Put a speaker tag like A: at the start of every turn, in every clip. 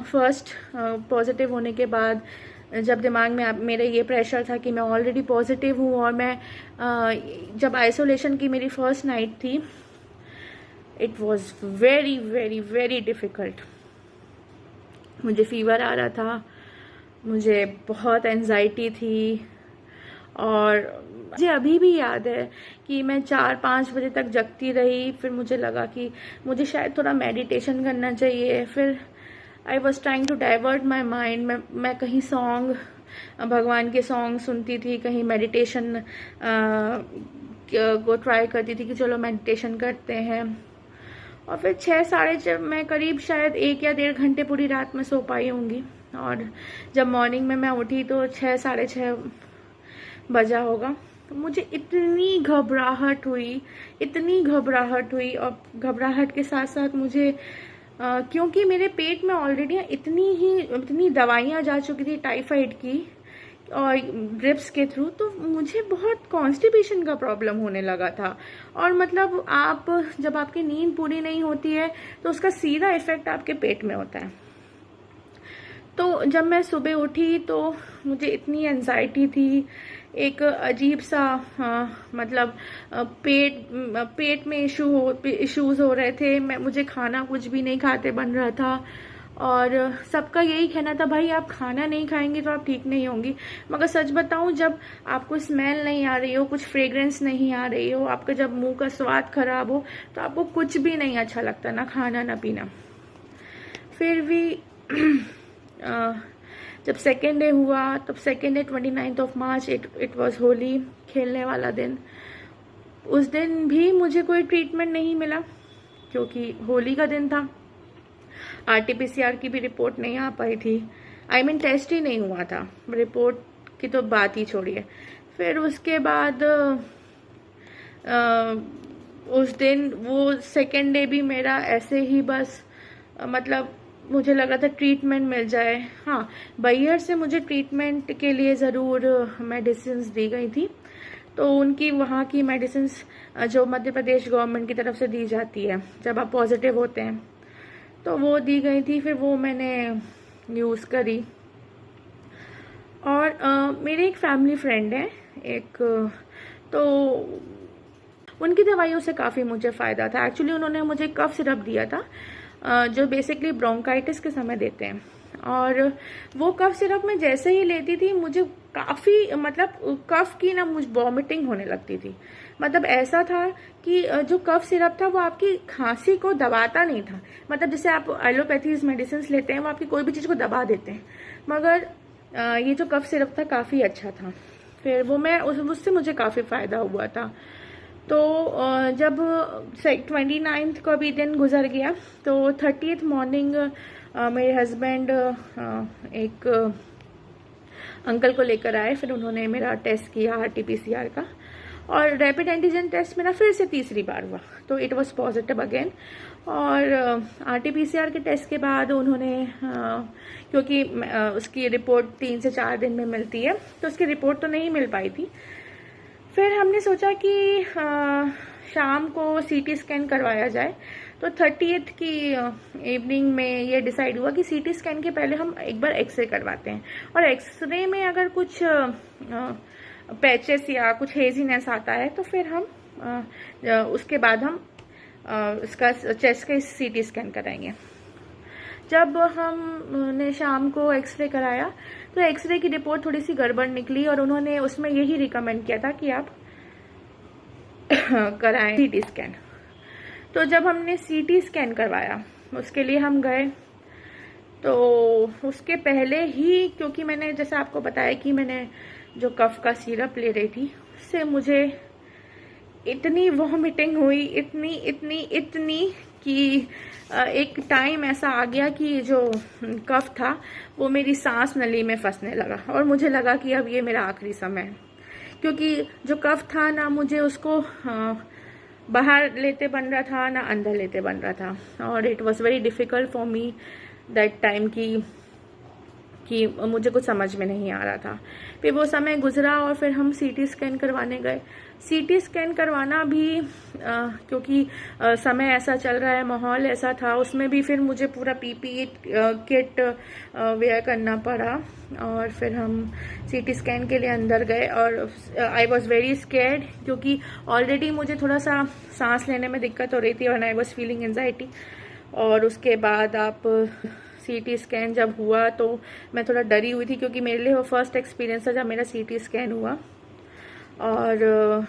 A: First positive होने के बाद जब दिमाग में मेरे ये प्रेशर था कि मैं ऑलरेडी पॉजिटिव हूँ, और मैं जब आइसोलेशन की मेरी फर्स्ट नाइट थी, it was very very very difficult. मुझे फीवर आ रहा था, मुझे बहुत एंजाइटी थी, और मुझे अभी भी याद है कि मैं 4-5 बजे तक जगती रही। फिर मुझे लगा कि मुझे शायद थोड़ा मेडिटेशन करना चाहिए। फिर I was trying to divert my mind. मैं कहीं सॉन्ग, भगवान के सॉन्ग सुनती थी, कहीं मेडिटेशन को ट्राई करती थी कि चलो मेडिटेशन करते हैं। और फिर 6-6:30 मैं करीब शायद 1 या 1.5 घंटे पूरी रात में सो पाई होंगी। और जब मॉर्निंग में मैं उठी तो 6-6:30 बजा होगा। तो मुझे इतनी घबराहट हुई, इतनी घबराहट हुई। और घबराहट के साथ साथ मुझे क्योंकि मेरे पेट में ऑलरेडी इतनी दवाइयाँ जा चुकी थी टाइफाइड की और ड्रिप्स के थ्रू, तो मुझे बहुत कॉन्स्टिपेशन का प्रॉब्लम होने लगा था। और मतलब जब आपकी नींद पूरी नहीं होती है तो उसका सीधा इफेक्ट आपके पेट में होता है। तो जब मैं सुबह उठी तो मुझे इतनी एंजाइटी थी, एक अजीब सा मतलब पेट में इश्यूज हो रहे थे। मुझे खाना कुछ भी नहीं खाते बन रहा था, और सबका यही कहना था, भाई आप खाना नहीं खाएंगे तो आप ठीक नहीं होंगी। मगर सच बताऊं, जब आपको स्मेल नहीं आ रही हो, कुछ फ्रेग्रेंस नहीं आ रही हो, आपका जब मुंह का स्वाद खराब हो, तो आपको कुछ भी नहीं अच्छा लगता, ना खाना ना पीना। फिर भी जब सेकेंड डे हुआ, तब second day 29 March, it was Holi, खेलने वाला दिन। उस दिन भी मुझे कोई ट्रीटमेंट नहीं मिला क्योंकि होली का दिन था। RT-PCR की भी रिपोर्ट नहीं आ पाई थी। आई मीन टेस्ट ही नहीं हुआ था, रिपोर्ट की तो बात ही छोड़िए। फिर उसके बाद उस दिन वो सेकेंड डे भी मेरा ऐसे ही बस मतलब मुझे लगा था ट्रीटमेंट मिल जाए। हाँ, बाहर से मुझे ट्रीटमेंट के लिए ज़रूर मेडिसिन्स दी गई थी। तो उनकी वहाँ की मेडिसिन्स जो मध्य प्रदेश गवर्नमेंट की तरफ से दी जाती है जब आप पॉजिटिव होते हैं, तो वो दी गई थी। फिर वो मैंने यूज़ करी। और मेरे एक फैमिली फ्रेंड है एक, तो उनकी दवाइयों से काफ़ी मुझे फ़ायदा था। एक्चुअली उन्होंने मुझे कफ सिरप दिया था जो बेसिकली ब्रोंकाइटिस के समय देते हैं। और वो कफ सिरप में जैसे ही लेती थी मुझे काफ़ी मतलब कफ की ना मुझे वॉमिटिंग होने लगती थी। मतलब ऐसा था कि जो कफ सिरप था वो आपकी खांसी को दबाता नहीं था। मतलब जैसे आप एलोपैथीज मेडिसिन लेते हैं वो आपकी कोई भी चीज़ को दबा देते हैं, मगर ये जो कफ सिरप था काफ़ी अच्छा था। फिर वो उससे मुझे काफ़ी फ़ायदा हुआ था। तो जब 29 का भी दिन गुजर गया, तो 30th मॉर्निंग मेरे हस्बैंड एक अंकल को लेकर आए। फिर उन्होंने मेरा टेस्ट किया RT-PCR का, और रैपिड एंटीजन टेस्ट मेरा फिर से तीसरी बार हुआ, तो इट वाज पॉजिटिव अगेन। और RT-PCR के टेस्ट के बाद उन्होंने क्योंकि उसकी रिपोर्ट 3 से 4 दिन में मिलती है, तो उसकी रिपोर्ट तो नहीं मिल पाई थी। फिर हमने सोचा कि शाम को CT स्कैन करवाया जाए। तो 30th की इवनिंग में ये डिसाइड हुआ कि CT स्कैन के पहले हम एक बार एक्सरे करवाते हैं, और एक्सरे में अगर कुछ पैचेस या कुछ हेजीनेस आता है तो फिर हम उसके बाद हम उसका चेस्ट का CT स्कैन कराएंगे। जब हमने शाम को एक्सरे कराया तो एक्सरे की रिपोर्ट थोड़ी सी गड़बड़ निकली, और उन्होंने उसमें यही रिकमेंड किया था कि आप कराएं CT स्कैन। तो जब हमने CT स्कैन करवाया, उसके लिए हम गए, तो उसके पहले ही क्योंकि मैंने जैसे आपको बताया कि मैंने जो कफ का सिरप ले रही थी, उससे मुझे इतनी वॉमिटिंग हुई, इतनी कि एक टाइम ऐसा आ गया कि जो कफ था वो मेरी सांस नली में फंसने लगा, और मुझे लगा कि अब ये मेरा आखिरी समय है। क्योंकि जो कफ था ना मुझे उसको बाहर लेते बन रहा था ना अंदर लेते बन रहा था, और it was very difficult for me that time कि कि मुझे कुछ समझ में नहीं आ रहा था। फिर वो समय गुजरा और फिर हम सीटी स्कैन करवाने गए। सीटी स्कैन करवाना भी क्योंकि समय ऐसा चल रहा है, माहौल ऐसा था, उसमें भी फिर मुझे पूरा पीपीई किट वेयर करना पड़ा। और फिर हम सीटी स्कैन के लिए अंदर गए और आई वॉज वेरी स्केर्ड, क्योंकि ऑलरेडी मुझे थोड़ा सा सांस लेने में दिक्कत हो रही थी और आई वॉज फीलिंग एंजाइटी। और उसके बाद आप सीटी स्कैन जब हुआ तो मैं थोड़ा डरी हुई थी, क्योंकि मेरे लिए वो फर्स्ट एक्सपीरियंस था जब मेरा सीटी स्कैन हुआ। और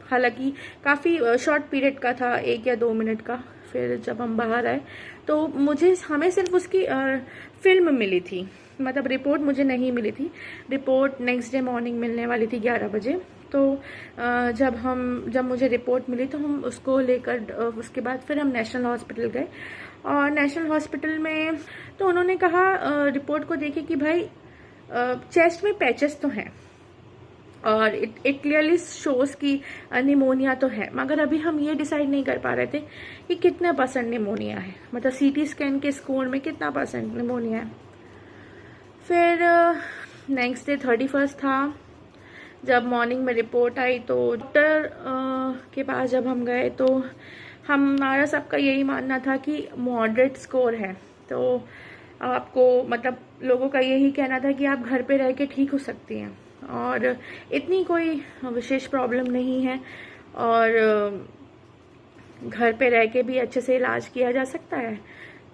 A: हालांकि काफ़ी शॉर्ट पीरियड का था, 1 या 2 मिनट का। फिर जब हम बाहर आए तो हमें सिर्फ उसकी फिल्म मिली थी, मतलब रिपोर्ट मुझे नहीं मिली थी। रिपोर्ट नेक्स्ट डे मॉर्निंग मिलने वाली थी 11 बजे। तो जब मुझे रिपोर्ट मिली तो हम उसको लेकर उसके बाद फिर हम नेशनल हॉस्पिटल गए। और नेशनल हॉस्पिटल में तो उन्होंने कहा रिपोर्ट को देखे कि भाई चेस्ट में पैचेस तो हैं और इट क्लियरली शोज कि निमोनिया तो है, मगर अभी हम ये डिसाइड नहीं कर पा रहे थे कि कितने % निमोनिया है, मतलब सीटी स्कैन के स्कोर में कितना % निमोनिया है। फिर नेक्स्ट डे 31 था, जब मॉर्निंग में रिपोर्ट आई तो डॉक्टर के पास जब हम गए तो हमारा सबका यही मानना था कि मॉडरेट स्कोर है। तो आपको मतलब लोगों का यही कहना था कि आप घर पे रह के ठीक हो सकती हैं और इतनी कोई विशेष प्रॉब्लम नहीं है और घर पे रह के भी अच्छे से इलाज किया जा सकता है।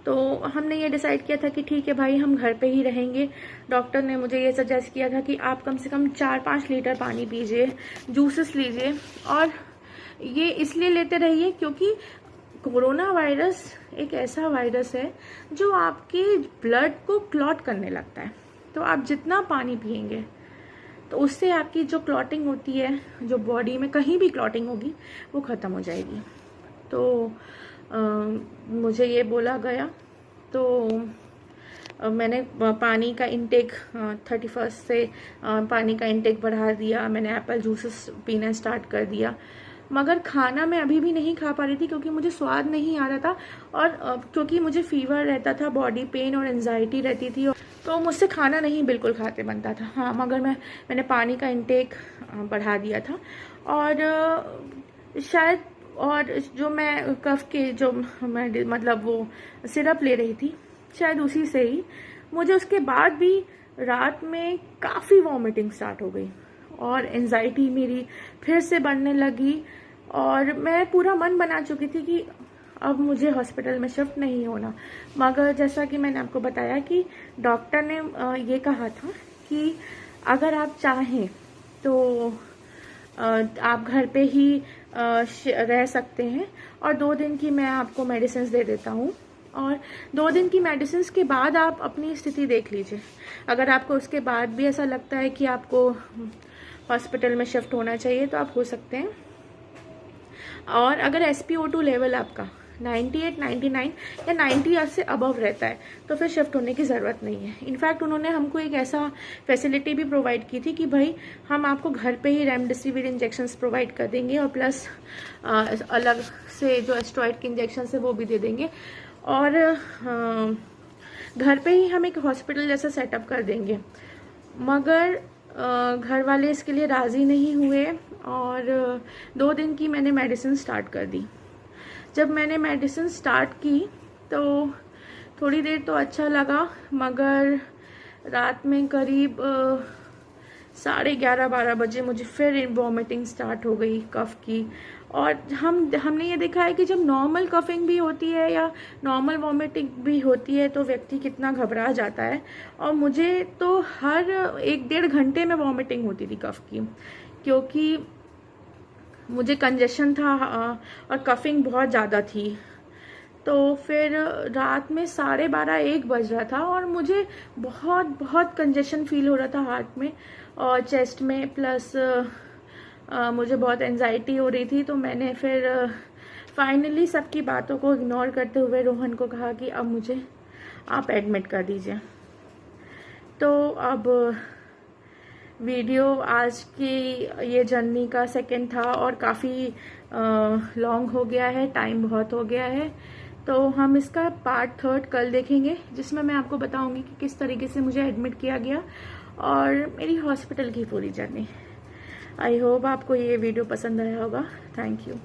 A: तो हमने ये डिसाइड किया था कि ठीक है भाई, हम घर पे ही रहेंगे। डॉक्टर ने मुझे ये सजेस्ट किया था कि आप कम से कम 4-5 लीटर पानी पीजिए, जूसेस लीजिए, और ये इसलिए लेते रहिए क्योंकि कोरोना वायरस एक ऐसा वायरस है जो आपके ब्लड को क्लॉट करने लगता है। तो आप जितना पानी पिएंगे तो उससे आपकी जो क्लॉटिंग होती है, जो बॉडी में कहीं भी क्लॉटिंग होगी, वो ख़त्म हो जाएगी। तो मुझे ये बोला गया, तो मैंने पानी का इंटेक 31 से पानी का इंटेक बढ़ा दिया। मैंने एप्पल जूसेस पीना स्टार्ट कर दिया, मगर खाना मैं अभी भी नहीं खा पा रही थी क्योंकि मुझे स्वाद नहीं आ रहा था और क्योंकि मुझे फीवर रहता था, बॉडी पेन और एंजाइटी रहती थी, तो मुझसे खाना नहीं बिल्कुल खाते बनता था। हाँ, मगर मैंने पानी का इंटेक बढ़ा दिया था। और शायद और जो मैं कफ के जो मैं मतलब वो सिरप ले रही थी, शायद उसी से ही मुझे उसके बाद भी रात में काफ़ी वॉमिटिंग स्टार्ट हो गई और एंजाइटी मेरी फिर से बढ़ने लगी। और मैं पूरा मन बना चुकी थी कि अब मुझे हॉस्पिटल में शिफ्ट नहीं होना, मगर जैसा कि मैंने आपको बताया कि डॉक्टर ने ये कहा था कि अगर आप चाहें तो आप घर पे ही रह सकते हैं और 2 दिन की मैं आपको मेडिसिन दे देता हूँ, और 2 दिन की मेडिसिन के बाद आप अपनी स्थिति देख लीजिए। अगर आपको उसके बाद भी ऐसा लगता है कि आपको हॉस्पिटल में शिफ्ट होना चाहिए तो आप हो सकते हैं। और अगर SpO2 लेवल आपका 98, 99 या 90 से अबव रहता है तो फिर शिफ्ट होने की ज़रूरत नहीं है। इनफैक्ट उन्होंने हमको एक ऐसा फैसिलिटी भी प्रोवाइड की थी कि भाई हम आपको घर पे ही रेमडेसिविर इंजेक्शंस प्रोवाइड कर देंगे और प्लस अलग से जो एस्टेरॉयड के इंजेक्शन है वो भी दे देंगे, और घर पे ही हम एक हॉस्पिटल जैसा सेटअप कर देंगे। मगर घर वाले इसके लिए राज़ी नहीं हुए और 2 दिन की मैंने मेडिसिन स्टार्ट कर दी। जब मैंने मेडिसिन स्टार्ट की तो थोड़ी देर तो अच्छा लगा, मगर रात में करीब 11:30-12 बजे मुझे फिर वॉमिटिंग स्टार्ट हो गई कफ की। और हमने ये देखा है कि जब नॉर्मल कफिंग भी होती है या नॉर्मल वॉमिटिंग भी होती है तो व्यक्ति कितना घबरा जाता है, और मुझे तो हर 1-1.5 घंटे में वॉमिटिंग होती थी कफ की, क्योंकि मुझे कंजेशन था और कफिंग बहुत ज़्यादा थी। तो फिर रात में 12:30-1 बज रहा था और मुझे बहुत बहुत कंजेशन फील हो रहा था हार्ट में और चेस्ट में, प्लस मुझे बहुत एंजाइटी हो रही थी। तो मैंने फिर फाइनली सबकी बातों को इग्नोर करते हुए रोहन को कहा कि अब मुझे आप एडमिट कर दीजिए। तो अब वीडियो आज की ये जर्नी का सेकंड था और काफ़ी लॉन्ग हो गया है, टाइम बहुत हो गया है। तो हम इसका पार्ट 3 कल देखेंगे, जिसमें मैं आपको बताऊंगी कि किस तरीके से मुझे एडमिट किया गया और मेरी हॉस्पिटल की पूरी जर्नी। आई होप आपको ये वीडियो पसंद आया होगा। Thank you.